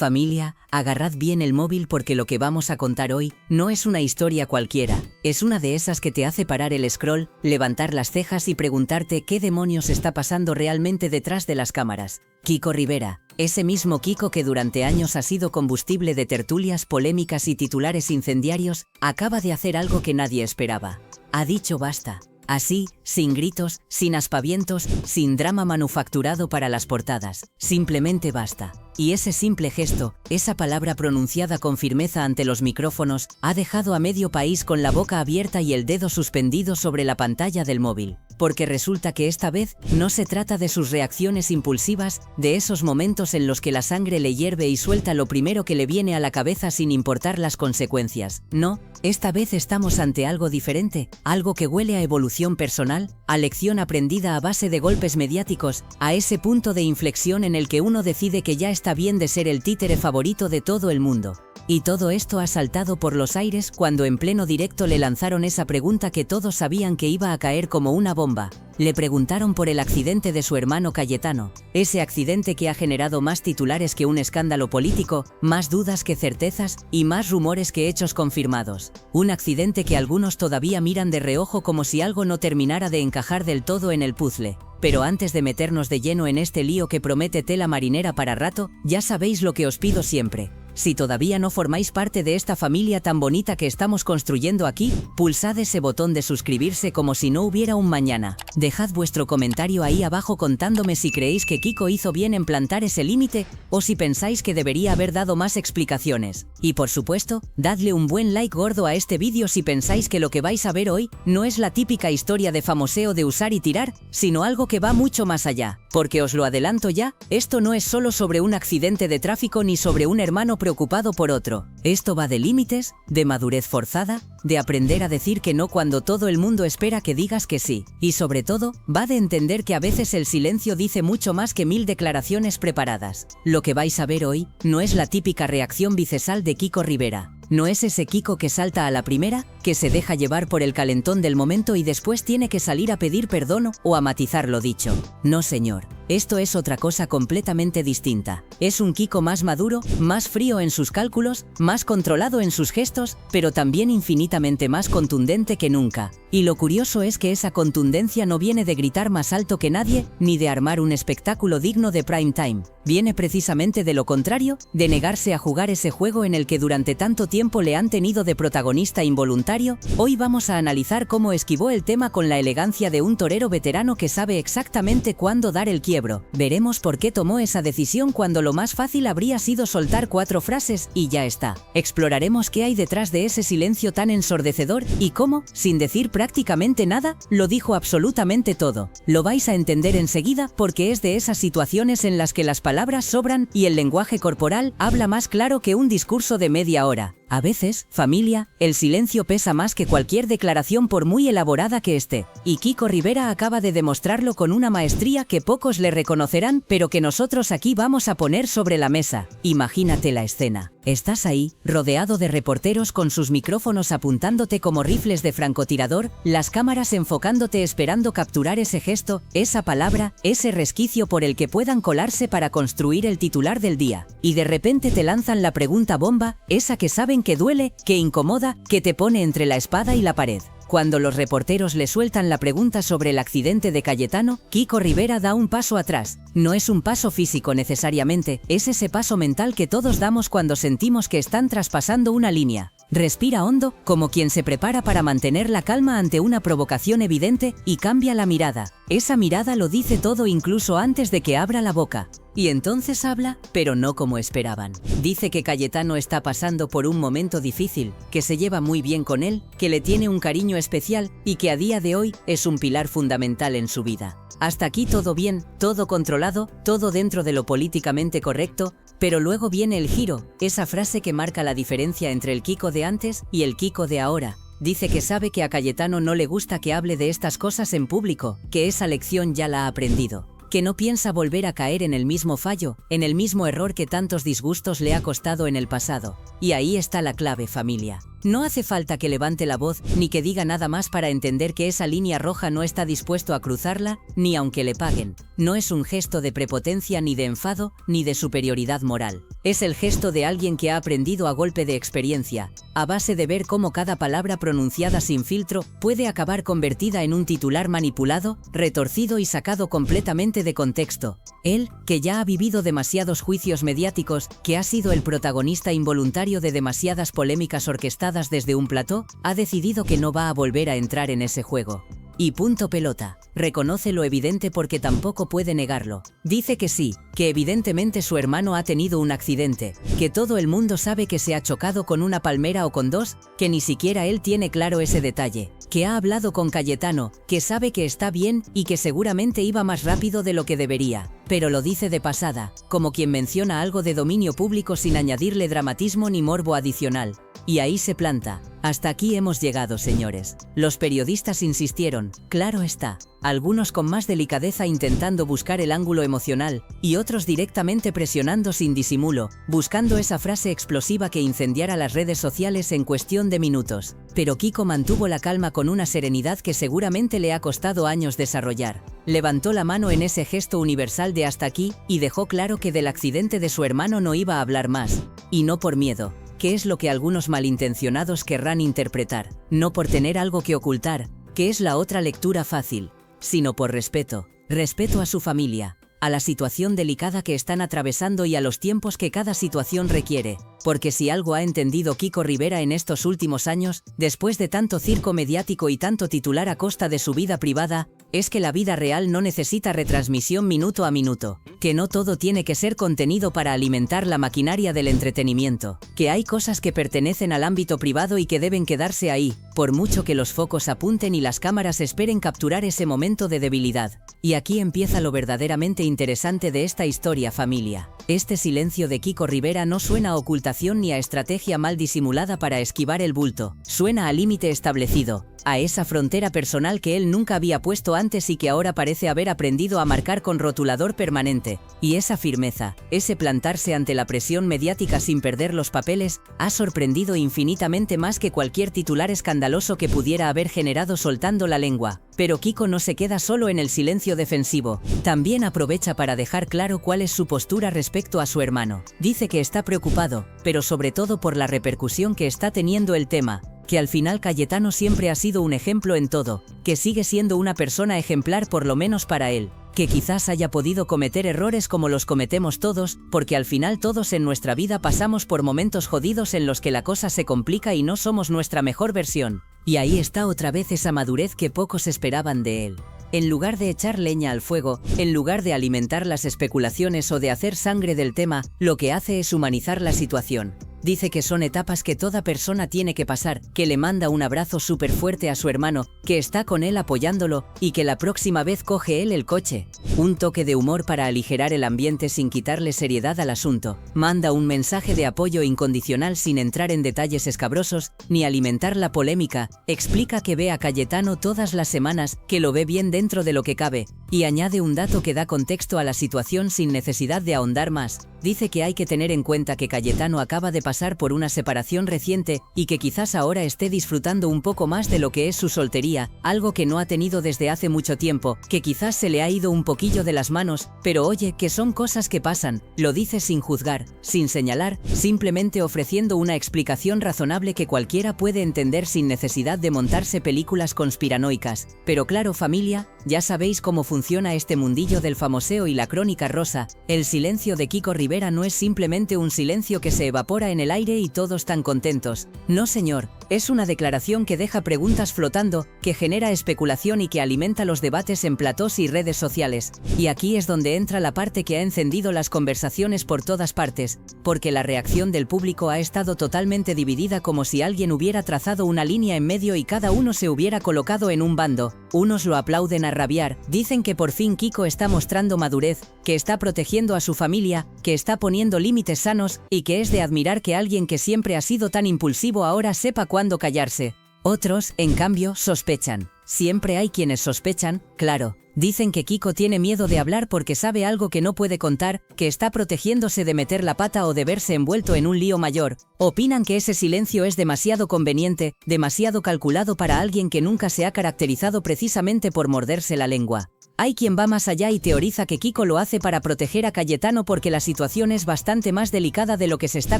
Familia, agarrad bien el móvil porque lo que vamos a contar hoy no es una historia cualquiera, es una de esas que te hace parar el scroll, levantar las cejas y preguntarte qué demonios está pasando realmente detrás de las cámaras. Kiko Rivera, ese mismo Kiko que durante años ha sido combustible de tertulias, polémicas y titulares incendiarios, acaba de hacer algo que nadie esperaba. Ha dicho basta. Así, sin gritos, sin aspavientos, sin drama manufacturado para las portadas, simplemente basta. Y ese simple gesto, esa palabra pronunciada con firmeza ante los micrófonos, ha dejado a medio país con la boca abierta y el dedo suspendido sobre la pantalla del móvil. Porque resulta que esta vez no se trata de sus reacciones impulsivas, de esos momentos en los que la sangre le hierve y suelta lo primero que le viene a la cabeza sin importar las consecuencias. No, esta vez estamos ante algo diferente, algo que huele a evolución personal, a lección aprendida a base de golpes mediáticos, a ese punto de inflexión en el que uno decide que ya está bien de ser el títere favorito de todo el mundo. Y todo esto ha saltado por los aires cuando en pleno directo le lanzaron esa pregunta que todos sabían que iba a caer como una bomba. Le preguntaron por el accidente de su hermano Cayetano, ese accidente que ha generado más titulares que un escándalo político, más dudas que certezas y más rumores que hechos confirmados. Un accidente que algunos todavía miran de reojo como si algo no terminara de encajar del todo en el puzzle. Pero antes de meternos de lleno en este lío que promete tela marinera para rato, ya sabéis lo que os pido siempre. Si todavía no formáis parte de esta familia tan bonita que estamos construyendo aquí, pulsad ese botón de suscribirse como si no hubiera un mañana. Dejad vuestro comentario ahí abajo contándome si creéis que Kiko hizo bien en plantar ese límite o si pensáis que debería haber dado más explicaciones. Y por supuesto, dadle un buen like gordo a este vídeo si pensáis que lo que vais a ver hoy no es la típica historia de famoseo de usar y tirar, sino algo que va mucho más allá. Porque os lo adelanto ya, esto no es solo sobre un accidente de tráfico ni sobre un hermano preocupado por otro. Esto va de límites, de madurez forzada, de aprender a decir que no cuando todo el mundo espera que digas que sí. Y sobre todo, va de entender que a veces el silencio dice mucho más que 1000 declaraciones preparadas. Lo que vais a ver hoy no es la típica reacción visceral de Kiko Rivera. No es ese Kiko que salta a la primera, que se deja llevar por el calentón del momento y después tiene que salir a pedir perdón o a matizar lo dicho. No señor. Esto es otra cosa completamente distinta. Es un Kiko más maduro, más frío en sus cálculos, más controlado en sus gestos, pero también infinitamente más contundente que nunca. Y lo curioso es que esa contundencia no viene de gritar más alto que nadie, ni de armar un espectáculo digno de prime time. Viene precisamente de lo contrario, de negarse a jugar ese juego en el que durante tanto tiempo le han tenido de protagonista involuntario. Hoy vamos a analizar cómo esquivó el tema con la elegancia de un torero veterano que sabe exactamente cuándo dar el quiebro. Veremos por qué tomó esa decisión cuando lo más fácil habría sido soltar 4 frases y ya está. Exploraremos qué hay detrás de ese silencio tan ensordecedor y cómo, sin decir prácticamente nada, lo dijo absolutamente todo. Lo vais a entender enseguida porque es de esas situaciones en las que las palabras sobran y el lenguaje corporal habla más claro que un discurso de media hora. A veces, familia, el silencio pesa más que cualquier declaración por muy elaborada que esté. Y Kiko Rivera acaba de demostrarlo con una maestría que pocos le reconocerán, pero que nosotros aquí vamos a poner sobre la mesa. Imagínate la escena. Estás ahí, rodeado de reporteros con sus micrófonos apuntándote como rifles de francotirador, las cámaras enfocándote esperando capturar ese gesto, esa palabra, ese resquicio por el que puedan colarse para construir el titular del día. Y de repente te lanzan la pregunta bomba, esa que saben que duele, que incomoda, que te pone entre la espada y la pared. Cuando los reporteros le sueltan la pregunta sobre el accidente de Cayetano, Kiko Rivera da un paso atrás. No es un paso físico necesariamente, es ese paso mental que todos damos cuando sentimos que están traspasando una línea. Respira hondo, como quien se prepara para mantener la calma ante una provocación evidente, y cambia la mirada. Esa mirada lo dice todo incluso antes de que abra la boca. Y entonces habla, pero no como esperaban. Dice que Cayetano está pasando por un momento difícil, que se lleva muy bien con él, que le tiene un cariño especial y que a día de hoy es un pilar fundamental en su vida. Hasta aquí todo bien, todo controlado, todo dentro de lo políticamente correcto, pero luego viene el giro, esa frase que marca la diferencia entre el Kiko de antes y el Kiko de ahora. Dice que sabe que a Cayetano no le gusta que hable de estas cosas en público, que esa lección ya la ha aprendido. Que no piensa volver a caer en el mismo fallo, en el mismo error que tantos disgustos le ha costado en el pasado. Y ahí está la clave, familia. No hace falta que levante la voz, ni que diga nada más para entender que esa línea roja no está dispuesto a cruzarla, ni aunque le paguen. No es un gesto de prepotencia ni de enfado, ni de superioridad moral. Es el gesto de alguien que ha aprendido a golpe de experiencia, a base de ver cómo cada palabra pronunciada sin filtro puede acabar convertida en un titular manipulado, retorcido y sacado completamente de contexto. Él, que ya ha vivido demasiados juicios mediáticos, que ha sido el protagonista involuntario de demasiadas polémicas orquestadas desde un plató, ha decidido que no va a volver a entrar en ese juego. Y punto pelota. Reconoce lo evidente porque tampoco puede negarlo. Dice que sí, que evidentemente su hermano ha tenido un accidente, que todo el mundo sabe que se ha chocado con una palmera o con dos, que ni siquiera él tiene claro ese detalle, que ha hablado con Cayetano, que sabe que está bien y que seguramente iba más rápido de lo que debería, pero lo dice de pasada, como quien menciona algo de dominio público sin añadirle dramatismo ni morbo adicional. Y ahí se planta. Hasta aquí hemos llegado, señores. Los periodistas insistieron, claro está, algunos con más delicadeza intentando buscar el ángulo emocional, y otros directamente presionando sin disimulo, buscando esa frase explosiva que incendiara las redes sociales en cuestión de minutos. Pero Kiko mantuvo la calma con una serenidad que seguramente le ha costado años desarrollar. Levantó la mano en ese gesto universal de hasta aquí, y dejó claro que del accidente de su hermano no iba a hablar más. Y no por miedo, que es lo que algunos malintencionados querrán interpretar, no por tener algo que ocultar, que es la otra lectura fácil, sino por respeto, respeto a su familia, a la situación delicada que están atravesando y a los tiempos que cada situación requiere, porque si algo ha entendido Kiko Rivera en estos últimos años, después de tanto circo mediático y tanto titular a costa de su vida privada, es que la vida real no necesita retransmisión minuto a minuto, que no todo tiene que ser contenido para alimentar la maquinaria del entretenimiento, que hay cosas que pertenecen al ámbito privado y que deben quedarse ahí, por mucho que los focos apunten y las cámaras esperen capturar ese momento de debilidad. Y aquí empieza lo verdaderamente interesante de esta historia, familia. Este silencio de Kiko Rivera no suena a ocultación ni a estrategia mal disimulada para esquivar el bulto, suena a límite establecido, a esa frontera personal que él nunca había puesto antes y que ahora parece haber aprendido a marcar con rotulador permanente. Y esa firmeza, ese plantarse ante la presión mediática sin perder los papeles, ha sorprendido infinitamente más que cualquier titular escandaloso que pudiera haber generado soltando la lengua. Pero Kiko no se queda solo en el silencio defensivo, también aprovecha para dejar claro cuál es su postura respecto a su hermano. Dice que está preocupado, pero sobre todo por la repercusión que está teniendo el tema, que al final Cayetano siempre ha sido un ejemplo en todo, que sigue siendo una persona ejemplar por lo menos para él, que quizás haya podido cometer errores como los cometemos todos, porque al final todos en nuestra vida pasamos por momentos jodidos en los que la cosa se complica y no somos nuestra mejor versión. Y ahí está otra vez esa madurez que pocos esperaban de él. En lugar de echar leña al fuego, en lugar de alimentar las especulaciones o de hacer sangre del tema, lo que hace es humanizar la situación. Dice que son etapas que toda persona tiene que pasar, que le manda un abrazo súper fuerte a su hermano, que está con él apoyándolo, y que la próxima vez coge él el coche. Un toque de humor para aligerar el ambiente sin quitarle seriedad al asunto. Manda un mensaje de apoyo incondicional sin entrar en detalles escabrosos, ni alimentar la polémica. Explica que ve a Cayetano todas las semanas, que lo ve bien dentro de lo que cabe, y añade un dato que da contexto a la situación sin necesidad de ahondar más. Dice que hay que tener en cuenta que Cayetano acaba de pasar por una separación reciente y que quizás ahora esté disfrutando un poco más de lo que es su soltería, algo que no ha tenido desde hace mucho tiempo, que quizás se le ha ido un poquillo de las manos, pero oye, que son cosas que pasan. Lo dice sin juzgar, sin señalar, simplemente ofreciendo una explicación razonable que cualquiera puede entender sin necesidad de montarse películas conspiranoicas. Pero claro, familia, ya sabéis cómo funciona este mundillo del famoseo y la crónica rosa. El silencio de Kiko Rivera no es simplemente un silencio que se evapora en el aire y todos tan contentos. No señor, es una declaración que deja preguntas flotando, que genera especulación y que alimenta los debates en platós y redes sociales. Y aquí es donde entra la parte que ha encendido las conversaciones por todas partes, porque la reacción del público ha estado totalmente dividida, como si alguien hubiera trazado una línea en medio y cada uno se hubiera colocado en un bando. Unos lo aplauden a rabiar, dicen que por fin Kiko está mostrando madurez, que está protegiendo a su familia, que está poniendo límites sanos y que es de admirar que alguien que siempre ha sido tan impulsivo ahora sepa cuándo callarse. Otros, en cambio, sospechan. Siempre hay quienes sospechan, claro. Dicen que Kiko tiene miedo de hablar porque sabe algo que no puede contar, que está protegiéndose de meter la pata o de verse envuelto en un lío mayor. Opinan que ese silencio es demasiado conveniente, demasiado calculado para alguien que nunca se ha caracterizado precisamente por morderse la lengua. Hay quien va más allá y teoriza que Kiko lo hace para proteger a Cayetano porque la situación es bastante más delicada de lo que se está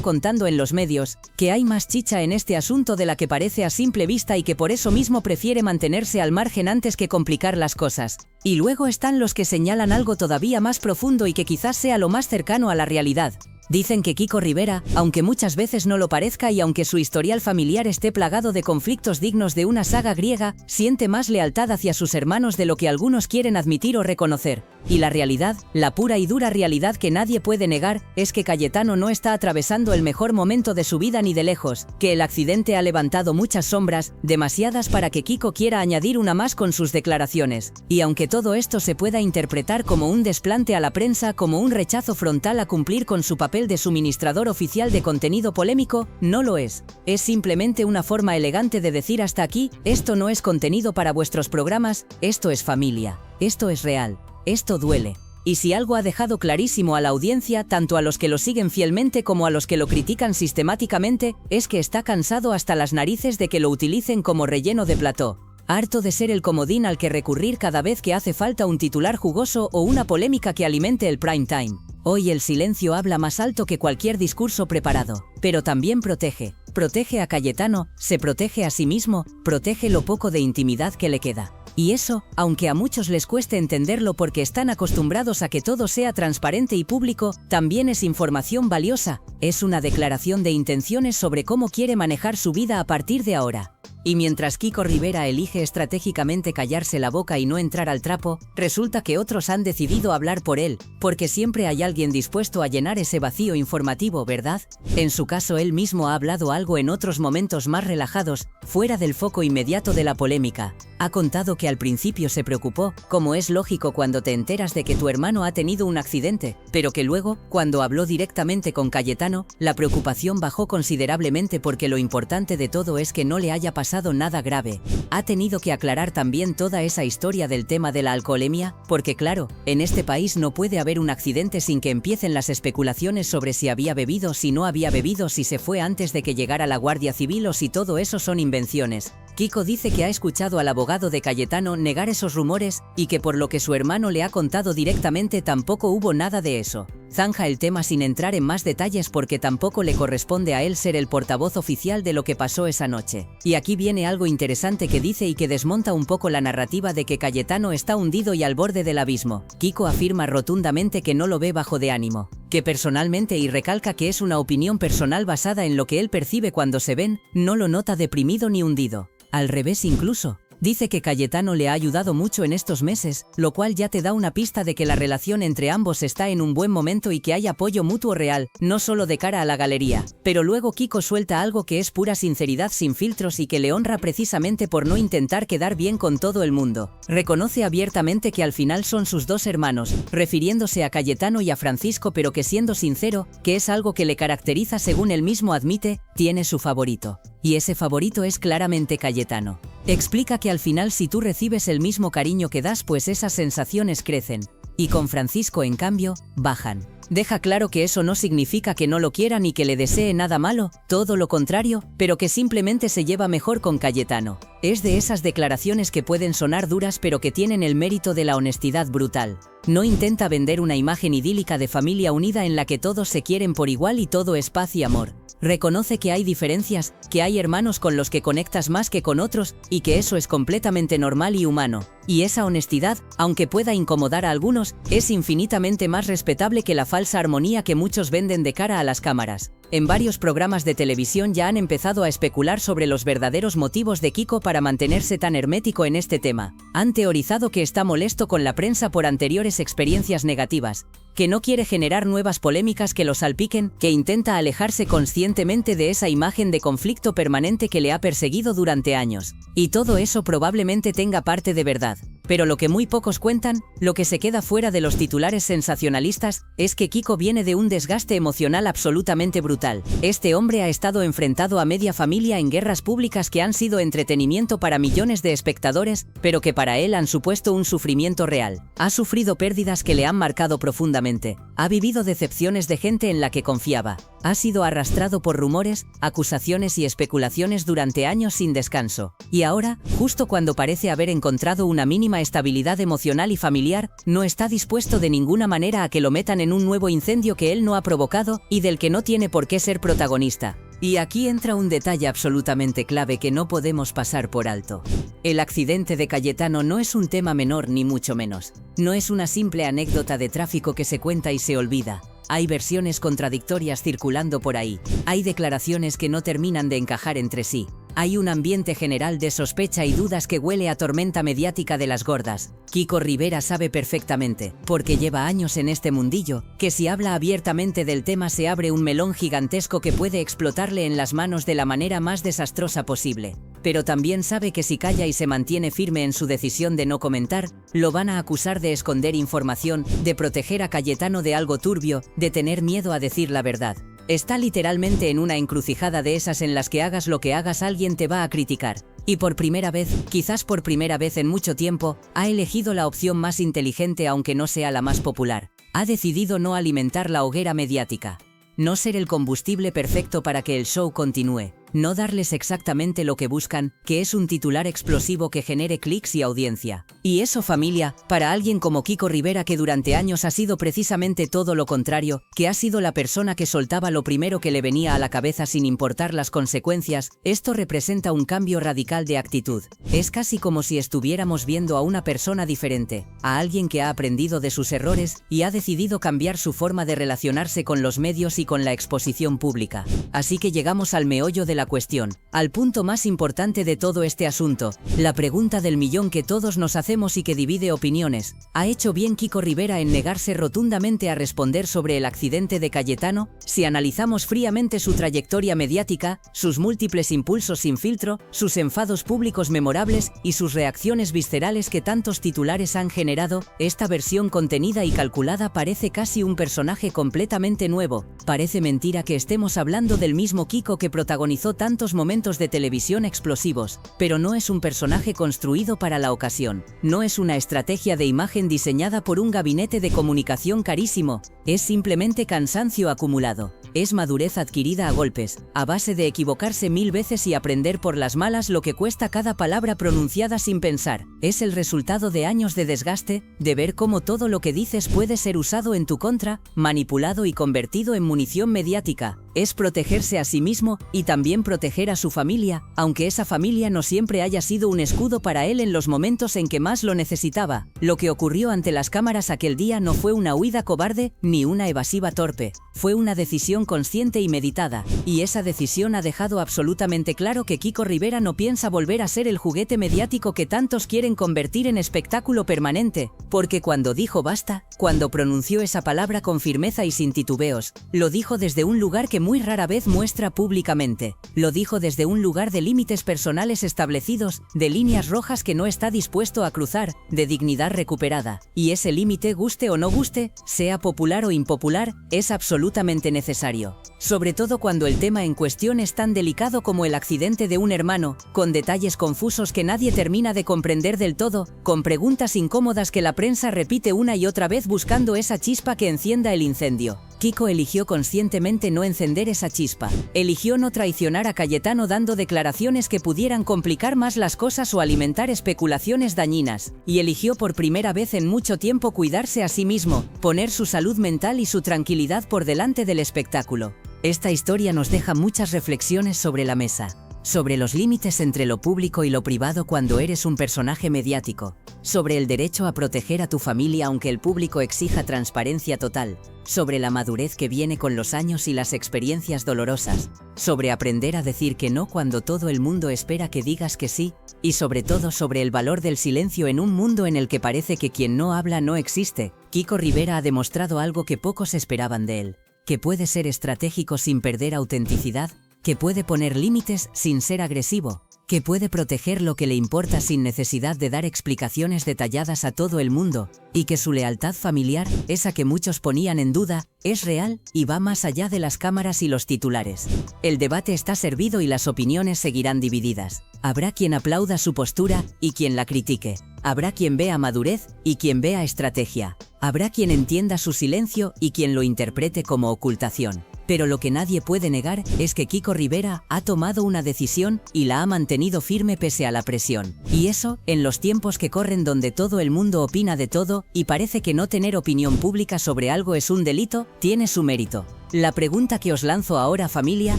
contando en los medios, que hay más chicha en este asunto de la que parece a simple vista y que por eso mismo prefiere mantenerse al margen antes que complicar las cosas. Y luego están los que señalan algo todavía más profundo y que quizás sea lo más cercano a la realidad. Dicen que Kiko Rivera, aunque muchas veces no lo parezca y aunque su historial familiar esté plagado de conflictos dignos de una saga griega, siente más lealtad hacia sus hermanos de lo que algunos quieren admitir o reconocer. Y la realidad, la pura y dura realidad que nadie puede negar, es que Cayetano no está atravesando el mejor momento de su vida ni de lejos, que el accidente ha levantado muchas sombras, demasiadas para que Kiko quiera añadir una más con sus declaraciones. Y aunque todo esto se pueda interpretar como un desplante a la prensa, como un rechazo frontal a cumplir con su papel de suministrador oficial de contenido polémico, no lo es. Es simplemente una forma elegante de decir hasta aquí, esto no es contenido para vuestros programas, esto es familia, esto es real. Esto duele. Y si algo ha dejado clarísimo a la audiencia, tanto a los que lo siguen fielmente como a los que lo critican sistemáticamente, es que está cansado hasta las narices de que lo utilicen como relleno de plató. Harto de ser el comodín al que recurrir cada vez que hace falta un titular jugoso o una polémica que alimente el prime time. Hoy el silencio habla más alto que cualquier discurso preparado, pero también protege. Protege a Cayetano, se protege a sí mismo, protege lo poco de intimidad que le queda. Y eso, aunque a muchos les cueste entenderlo porque están acostumbrados a que todo sea transparente y público, también es información valiosa, es una declaración de intenciones sobre cómo quiere manejar su vida a partir de ahora. Y mientras Kiko Rivera elige estratégicamente callarse la boca y no entrar al trapo, resulta que otros han decidido hablar por él, porque siempre hay alguien dispuesto a llenar ese vacío informativo, ¿verdad? En su caso él mismo ha hablado algo en otros momentos más relajados, fuera del foco inmediato de la polémica. Ha contado que al principio se preocupó, como es lógico cuando te enteras de que tu hermano ha tenido un accidente, pero que luego, cuando habló directamente con Cayetano, la preocupación bajó considerablemente porque lo importante de todo es que no le haya pasado nada grave. Ha tenido que aclarar también toda esa historia del tema de la alcoholemia, porque claro, en este país no puede haber un accidente sin que empiecen las especulaciones sobre si había bebido, si no había bebido, si se fue antes de que llegara la Guardia Civil o si todo eso son invenciones. Kiko dice que ha escuchado al abogado de Cayetano negar esos rumores y que por lo que su hermano le ha contado directamente tampoco hubo nada de eso. Zanja el tema sin entrar en más detalles porque tampoco le corresponde a él ser el portavoz oficial de lo que pasó esa noche. Y aquí viene algo interesante que dice y que desmonta un poco la narrativa de que Cayetano está hundido y al borde del abismo. Kiko afirma rotundamente que no lo ve bajo de ánimo, que personalmente, y recalca que es una opinión personal basada en lo que él percibe cuando se ven, no lo nota deprimido ni hundido. Al revés incluso. Dice que Cayetano le ha ayudado mucho en estos meses, lo cual ya te da una pista de que la relación entre ambos está en un buen momento y que hay apoyo mutuo real, no solo de cara a la galería. Pero luego Kiko suelta algo que es pura sinceridad sin filtros y que le honra precisamente por no intentar quedar bien con todo el mundo. Reconoce abiertamente que al final son sus dos hermanos, refiriéndose a Cayetano y a Francisco, pero que siendo sincero, que es algo que le caracteriza según él mismo admite, tiene su favorito. Y ese favorito es claramente Cayetano. Explica que al final si tú recibes el mismo cariño que das, pues esas sensaciones crecen. Y con Francisco, en cambio, bajan. Deja claro que eso no significa que no lo quiera ni que le desee nada malo, todo lo contrario, pero que simplemente se lleva mejor con Cayetano. Es de esas declaraciones que pueden sonar duras pero que tienen el mérito de la honestidad brutal. No intenta vender una imagen idílica de familia unida en la que todos se quieren por igual y todo es paz y amor. Reconoce que hay diferencias, que hay hermanos con los que conectas más que con otros, y que eso es completamente normal y humano. Y esa honestidad, aunque pueda incomodar a algunos, es infinitamente más respetable que la falsa armonía que muchos venden de cara a las cámaras. En varios programas de televisión ya han empezado a especular sobre los verdaderos motivos de Kiko para mantenerse tan hermético en este tema. Han teorizado que está molesto con la prensa por anteriores experiencias negativas, que no quiere generar nuevas polémicas que lo salpiquen, que intenta alejarse conscientemente de esa imagen de conflicto permanente que le ha perseguido durante años. Y todo eso probablemente tenga parte de verdad. Pero lo que muy pocos cuentan, lo que se queda fuera de los titulares sensacionalistas, es que Kiko viene de un desgaste emocional absolutamente brutal. Este hombre ha estado enfrentado a media familia en guerras públicas que han sido entretenimiento para millones de espectadores, pero que para él han supuesto un sufrimiento real. Ha sufrido pérdidas que le han marcado profundamente. Ha vivido decepciones de gente en la que confiaba. Ha sido arrastrado por rumores, acusaciones y especulaciones durante años sin descanso. Y ahora, justo cuando parece haber encontrado una mínima estabilidad emocional y familiar, no está dispuesto de ninguna manera a que lo metan en un nuevo incendio que él no ha provocado y del que no tiene por qué ser protagonista. Y aquí entra un detalle absolutamente clave que no podemos pasar por alto. El accidente de Cayetano no es un tema menor ni mucho menos. No es una simple anécdota de tráfico que se cuenta y se olvida. Hay versiones contradictorias circulando por ahí. Hay declaraciones que no terminan de encajar entre sí. Hay un ambiente general de sospecha y dudas que huele a tormenta mediática de las gordas. Kiko Rivera sabe perfectamente, porque lleva años en este mundillo, que si habla abiertamente del tema se abre un melón gigantesco que puede explotarle en las manos de la manera más desastrosa posible. Pero también sabe que si calla y se mantiene firme en su decisión de no comentar, lo van a acusar de esconder información, de proteger a Cayetano de algo turbio, de tener miedo a decir la verdad. Está literalmente en una encrucijada de esas en las que hagas lo que hagas alguien te va a criticar. Y por primera vez, quizás por primera vez en mucho tiempo, ha elegido la opción más inteligente aunque no sea la más popular. Ha decidido no alimentar la hoguera mediática. No ser el combustible perfecto para que el show continúe. No darles exactamente lo que buscan, que es un titular explosivo que genere clics y audiencia. Y eso, familia, para alguien como Kiko Rivera, que durante años ha sido precisamente todo lo contrario, que ha sido la persona que soltaba lo primero que le venía a la cabeza sin importar las consecuencias, esto representa un cambio radical de actitud. Es casi como si estuviéramos viendo a una persona diferente, a alguien que ha aprendido de sus errores y ha decidido cambiar su forma de relacionarse con los medios y con la exposición pública. Así que llegamos al meollo de la cuestión, al punto más importante de todo este asunto, la pregunta del millón que todos nos hacemos y que divide opiniones. ¿Ha hecho bien Kiko Rivera en negarse rotundamente a responder sobre el accidente de Cayetano? Si analizamos fríamente su trayectoria mediática, sus múltiples impulsos sin filtro, sus enfados públicos memorables y sus reacciones viscerales que tantos titulares han generado, esta versión contenida y calculada parece casi un personaje completamente nuevo. Parece mentira que estemos hablando del mismo Kiko que protagonizó tantos momentos de televisión explosivos, pero no es un personaje construido para la ocasión. No es una estrategia de imagen diseñada por un gabinete de comunicación carísimo. Es simplemente cansancio acumulado. Es madurez adquirida a golpes, a base de equivocarse 1000 veces y aprender por las malas lo que cuesta cada palabra pronunciada sin pensar. Es el resultado de años de desgaste, de ver cómo todo lo que dices puede ser usado en tu contra, manipulado y convertido en munición mediática. Es protegerse a sí mismo y también proteger a su familia, aunque esa familia no siempre haya sido un escudo para él en los momentos en que más lo necesitaba. Lo que ocurrió ante las cámaras aquel día no fue una huida cobarde ni una evasiva torpe. Fue una decisión consciente y meditada, y esa decisión ha dejado absolutamente claro que Kiko Rivera no piensa volver a ser el juguete mediático que tantos quieren convertir en espectáculo permanente, porque cuando dijo basta, cuando pronunció esa palabra con firmeza y sin titubeos, lo dijo desde un lugar que muy rara vez muestra públicamente. Lo dijo desde un lugar de límites personales establecidos, de líneas rojas que no está dispuesto a cruzar, de dignidad recuperada. Y ese límite, guste o no guste, sea popular o impopular, es absolutamente necesario. Sobre todo cuando el tema en cuestión es tan delicado como el accidente de un hermano, con detalles confusos que nadie termina de comprender del todo, con preguntas incómodas que la prensa repite una y otra vez buscando esa chispa que encienda el incendio. Kiko eligió conscientemente no encender esa chispa. Eligió no traicionar a Cayetano dando declaraciones que pudieran complicar más las cosas o alimentar especulaciones dañinas. Y eligió por primera vez en mucho tiempo cuidarse a sí mismo, poner su salud mental y su tranquilidad por delante del espectáculo. Esta historia nos deja muchas reflexiones sobre la mesa. Sobre los límites entre lo público y lo privado cuando eres un personaje mediático, sobre el derecho a proteger a tu familia aunque el público exija transparencia total, sobre la madurez que viene con los años y las experiencias dolorosas, sobre aprender a decir que no cuando todo el mundo espera que digas que sí, y sobre todo sobre el valor del silencio en un mundo en el que parece que quien no habla no existe. Kiko Rivera ha demostrado algo que pocos esperaban de él, que puede ser estratégico sin perder autenticidad, que puede poner límites sin ser agresivo, que puede proteger lo que le importa sin necesidad de dar explicaciones detalladas a todo el mundo, y que su lealtad familiar, esa que muchos ponían en duda, es real y va más allá de las cámaras y los titulares. El debate está servido y las opiniones seguirán divididas. Habrá quien aplauda su postura y quien la critique. Habrá quien vea madurez y quien vea estrategia. Habrá quien entienda su silencio y quien lo interprete como ocultación. Pero lo que nadie puede negar es que Kiko Rivera ha tomado una decisión y la ha mantenido firme pese a la presión. Y eso, en los tiempos que corren donde todo el mundo opina de todo y parece que no tener opinión pública sobre algo es un delito, tiene su mérito. La pregunta que os lanzo ahora, familia,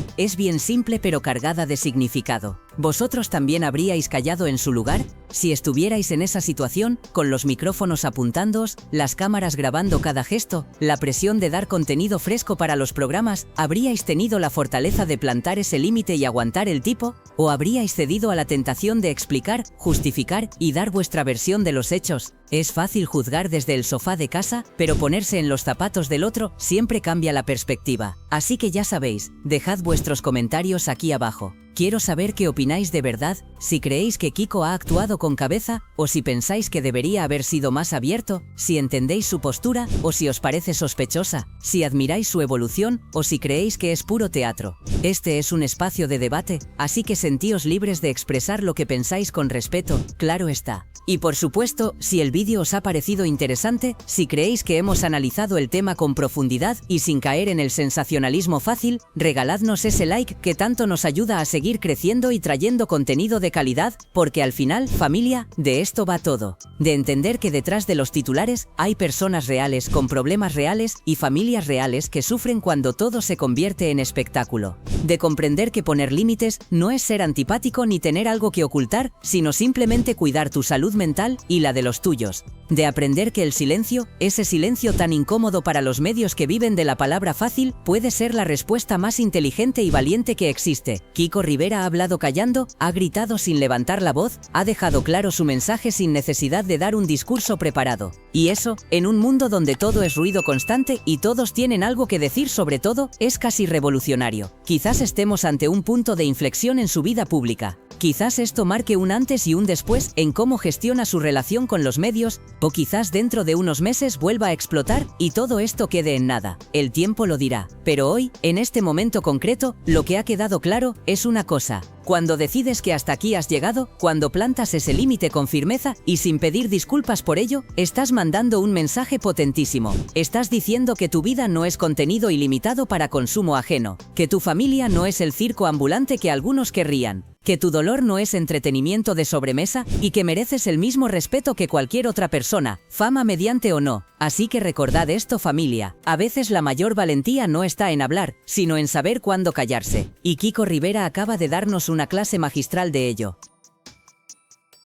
es bien simple pero cargada de significado. ¿Vosotros también habríais callado en su lugar? Si estuvierais en esa situación, con los micrófonos apuntándoos, las cámaras grabando cada gesto, la presión de dar contenido fresco para los programas, ¿habríais tenido la fortaleza de plantar ese límite y aguantar el tipo? ¿O habríais cedido a la tentación de explicar, justificar y dar vuestra versión de los hechos? Es fácil juzgar desde el sofá de casa, pero ponerse en los zapatos del otro siempre cambia la perspectiva. Así que ya sabéis, dejad vuestros comentarios aquí abajo. Quiero saber qué opináis de verdad, si creéis que Kiko ha actuado con cabeza, o si pensáis que debería haber sido más abierto, si entendéis su postura, o si os parece sospechosa, si admiráis su evolución, o si creéis que es puro teatro. Este es un espacio de debate, así que sentíos libres de expresar lo que pensáis con respeto, claro está. Y por supuesto, si el vídeo os ha parecido interesante, si creéis que hemos analizado el tema con profundidad y sin caer en el sensacionalismo fácil, regaladnos ese like que tanto nos ayuda a seguir creciendo y trayendo contenido de calidad, porque al final, familia, de esto va todo. De entender que detrás de los titulares hay personas reales con problemas reales y familias reales que sufren cuando todo se convierte en espectáculo. De comprender que poner límites no es ser antipático ni tener algo que ocultar, sino simplemente cuidar tu salud mental y la de los tuyos. De aprender que el silencio, ese silencio tan incómodo para los medios que viven de la palabra fácil, puede ser la respuesta más inteligente y valiente que existe. Kiko Rivera ha hablado callando, ha gritado sin levantar la voz, ha dejado claro su mensaje sin necesidad de dar un discurso preparado. Y eso, en un mundo donde todo es ruido constante y todos tienen algo que decir sobre todo, es casi revolucionario. Quizás estemos ante un punto de inflexión en su vida pública. Quizás esto marque un antes y un después en cómo gestiona su relación con los medios, o quizás dentro de unos meses vuelva a explotar y todo esto quede en nada. El tiempo lo dirá. Pero hoy, en este momento concreto, lo que ha quedado claro es una cosa. Cuando decides que hasta aquí has llegado, cuando plantas ese límite con firmeza y sin pedir disculpas por ello, estás mandando un mensaje potentísimo. Estás diciendo que tu vida no es contenido ilimitado para consumo ajeno, que tu familia no es el circo ambulante que algunos querrían, que tu dolor no es entretenimiento de sobremesa y que mereces el mismo respeto que cualquier otra persona, fama mediante o no. Así que recordad esto, familia, a veces la mayor valentía no está en hablar, sino en saber cuándo callarse. Y Kiko Rivera acaba de darnos una clase magistral de ello.